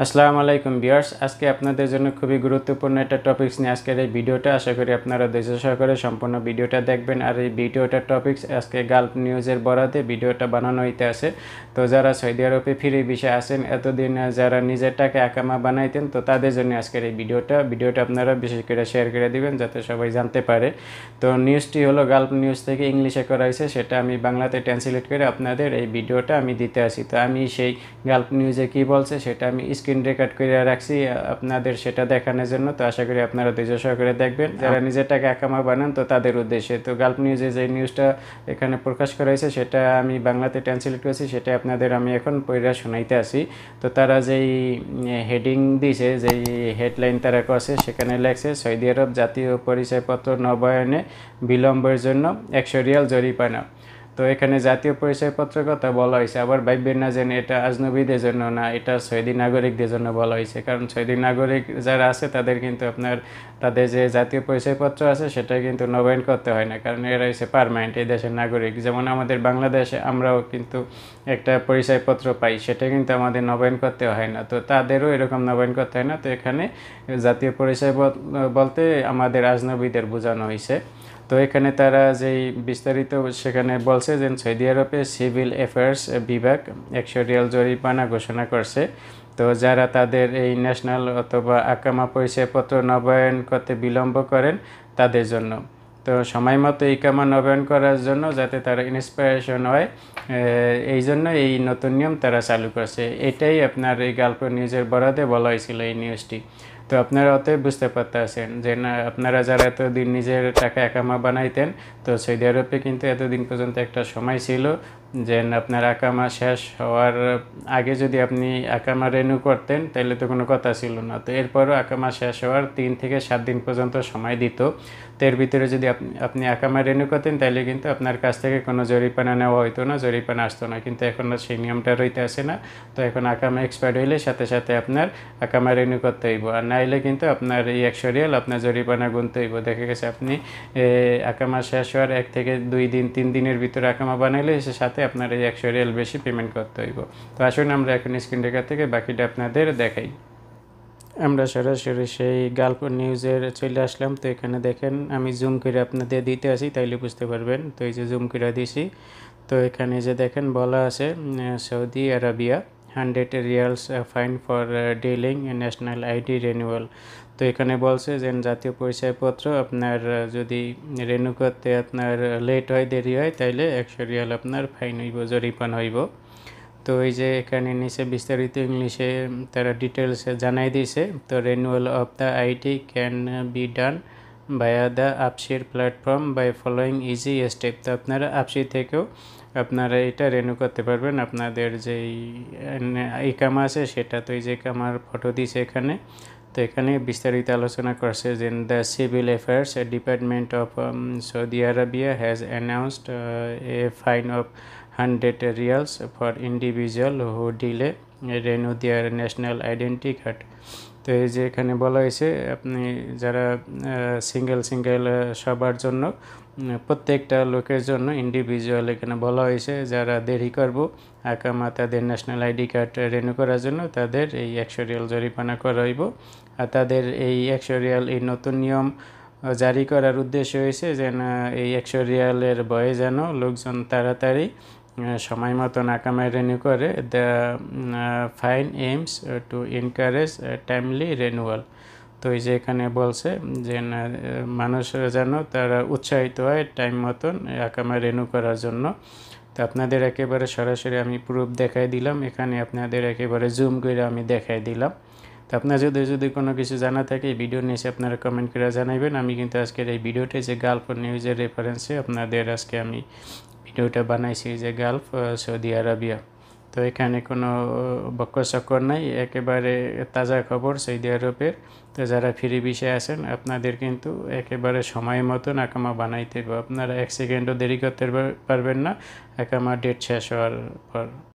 আসসালামু আলাইকুম ভিউয়ার্স, আজকে আপনাদের জন্য খুবই গুরুত্বপূর্ণ একটা টপিকস নিয়ে আজকের এই ভিডিওটা। আশা করি আপনারা ধৈর্য সহকারে সম্পূর্ণ ভিডিওটা দেখবেন। আর এই ভিডিওটার টপিকস আজকে গালফ নিউজের বরাতে ভিডিওটা বানানো হইতে আছে। তো যারা সৌদি আরবে ফ্রি ভিসা আছেন, এতদিন যারা নিজের টাকা একামা বানাইতেন, তো তাদের জন্য আজকের এই ভিডিওটা আপনারা বিশেষ করে শেয়ার করে দিবেন যাতে সবাই জানতে পারে। তো নিউজটি হলো গালফ নিউজ থেকে ইংলিশে করা হয়েছে, সেটা আমি বাংলাতে ট্রান্সলেট করে আপনাদের এই ভিডিওটা আমি দিতে আসি। তো আমি সেই গালফ নিউজে কি বলছে সেটা আমি স্ক্রিন রেকর্ড করে রাখছি আপনাদের সেটা দেখানোর জন্য। তো আশা করি আপনারা ধৈর্য সহকারে দেখবেন, যারা নিজের টাকা একামা বানান তো তাদের উদ্দেশ্যে। তো গালফ নিউজে যে নিউজটা এখানে প্রকাশ করা হয়েছে সেটা আমি বাংলাতে ট্রান্সলেট করেছি, সেটা আপনাদের আমি এখন পড়ে শোনাইতে আসি। তো তারা যেই হেডিং দিয়েছে, যেই হেডলাইন তারা করছে, সেখানে লেখছে সৌদি আরব জাতীয় পরিচয়পত্র নবায়নে বিলম্বের জন্য 100 রিয়াল জরিমানা। তো এখানে জাতীয় পরিচয়পত্রের কথা বলা হয়েছে, আবার ভাববেন না যে এটা আজনবীদের জন্য না, এটা সৌদি নাগরিকদের জন্য বলা হয়েছে। কারণ সৌদি নাগরিক যারা আছে তাদের কিন্তু তাদের যে জাতীয় পরিচয়পত্র আছে সেটা কিন্তু নবায়ন করতে হয় না, কারণ এরা হচ্ছে পার্মানেন্ট এই দেশের নাগরিক। যেমন আমাদের বাংলাদেশে আমরাও কিন্তু একটা পরিচয়পত্র পাই, সেটা কিন্তু আমাদের নবায়ন করতে হয় না, তো তাদেরও এরকম নবায়ন করতে হয় না। তো এখানে জাতীয় পরিচয় বলতে আমাদের আজনবীদের বোঝানো হয়েছে। তো এখানে তারা যেই বিস্তারিত সেখানে বলছে যে সৌদি আরবে সিভিল অ্যাফেয়ার্স বিভাগ 100 রিয়াল জরিমানা ঘোষণা করছে। তো যারা তাদের এই ন্যাশনাল অথবা আকামা পরিচয়পত্র নবায়ন করতে বিলম্ব করেন তাদের জন্য। তো সময় মতো ইকামা নবায়ন করার জন্য যাতে তারা ইন্সপিরেশন হয়, এই জন্য এই নতুন নিয়ম তারা চালু করছে। এটাই আপনার এই গালফ নিউজের বরাতে বলা হয়েছিল এই নিউজটি। তো আপনারা অতএব বুঝতে পারতেছেন যে না, আপনারা যারা এতদিন নিজের টাকা একামা বানাইতেন, তো সৌদি আরবে কিন্তু এতদিন পর্যন্ত একটা সময় ছিল যে আপনার আকামা শেষ হওয়ার আগে যদি আপনি আকামা রেনিউ করতেন তাহলে তো কোনো কথা ছিল না। তো এরপরও আকামা শেষ হওয়ার 3 থেকে 7 দিন পর্যন্ত সময় দিত। তো এর ভিতরে যদি আপনি আকামা রেনিউ করতেন তাহলে কিন্তু আপনার কাছ থেকে কোনো জরিমানা নেওয়া হইতো না, জরিমানা আসতো না। কিন্তু এখন সেই নিয়মটা রইতে আসে না। তো এখন আকামা এক্সপায়ার্ড হইলে সাথে সাথে আপনার আকামা রেনিউ করতে হইব, আর নাইলে কিন্তু আপনার এই 100 রিয়াল আপনার জরিমানা গুনতে হইব। দেখা গেছে আপনি আকামা শেষ হওয়ার 1 থেকে 2 দিন 3 দিনের ভিতরে আকামা বানাইলে সে সাথে আপনার এই 100 রিয়াল বেশি পেমেন্ট করতে হইব। তো আসুন আমরা এখন স্ক্রিন রেখা থেকে বাকিটা আপনাদের দেখাই। আমরা সরাসরি সেই গালফ নিউজের চলে আসলাম। তো এখানে দেখেন আমি জুম করে আপনাদের দিতে আসি, তাইলে বুঝতে পারবেন। তো এই যে জুম করে দিছি, তো এখানে যে দেখেন বলা আছে Saudi Arabia 100 reels fine for dealing national ID renewal. তো এখানে বলছে যে জাতীয় পরিচয়পত্র আপনার যদি রিনিউ করতে আপনার লেট হয়, দেরি হয়, তাইলে 100 রিয়াল আপনার ফাইন হইব, জরিমানা হইব। তো এই যে এখানে নিচে বিস্তারিত ইংলিশে তারা ডিটেলসে জানাই দিয়েছে। তো renewal of the ID can be done via the আপসির platform by following easy step. তো আপনারা আপসি থেকেও আপনারা এটা রিনিউ করতে পারবেন। আপনাদের যেই ইকামা আছে সেটা, তো এই যে ইকামার ফটো দিয়েছে এখানে। তো এখানে বিস্তারিত আলোচনা করছে যে the civil affairs department of Saudi Arabia has announced a fine of 100 riyals for individual who delay renew their national identity card. তো এই যে এখানে বলা হয়েছে আপনি যারা সিঙ্গেল সবার জন্য, প্রত্যেকটা লোকের জন্য ইন্ডিভিজুয়াল এখানে বলা হয়েছে, যারা দেরি করব আকামা তাদের ন্যাশনাল আইডি কার্ড রেনিউ করার জন্য তাদের এই 100 রিয়াল জরিমানা করা হইব। আর তাদের এই 100 রিয়াল এই নতুন নিয়ম জারি করার উদ্দেশ্য হয়েছে যে না, এই 100 রিয়ালের ভয়ে যেন লোকজন তাড়াতাড়ি সময় মতন আকামায় রেনিউ করে। The fine aims to encourage timely renewal. তো এই যে এখানে বলছে যে মানুষ যেন তারা উৎসাহিত হয় টাইম মতন আকামা রেনিউ করার জন্য। তো আপনাদের একেবারে সরাসরি আমি প্রুফ দেখাই দিলাম, এখানে আপনাদের একেবারে জুম করে আমি দেখাই দিলাম। তো আপনার যদি কোনো কিছু জানা থাকে এই ভিডিও নিচে আপনারা কমেন্ট করে জানাবেন। আমি কিন্তু আজকের এই ভিডিওটি যে গালফ নিউজের রেফারেন্সে আপনাদের আজকে আমি ভিডিওটা বানাইছি, যে গালফ সৌদি আরবিয়া। তো এখানে কোনো বক্কর নাই, একেবারে তাজা খবর সৌদি আরবের। তো যারা ফ্রি ভিসায় আছেন আপনাদের কিন্তু একেবারে সময় মতন আকামা বানাইতে হবে, আপনারা 1 সেকেন্ডও দেরি করতে পারবেন না আকামা ডেট শেষ হওয়ার পর।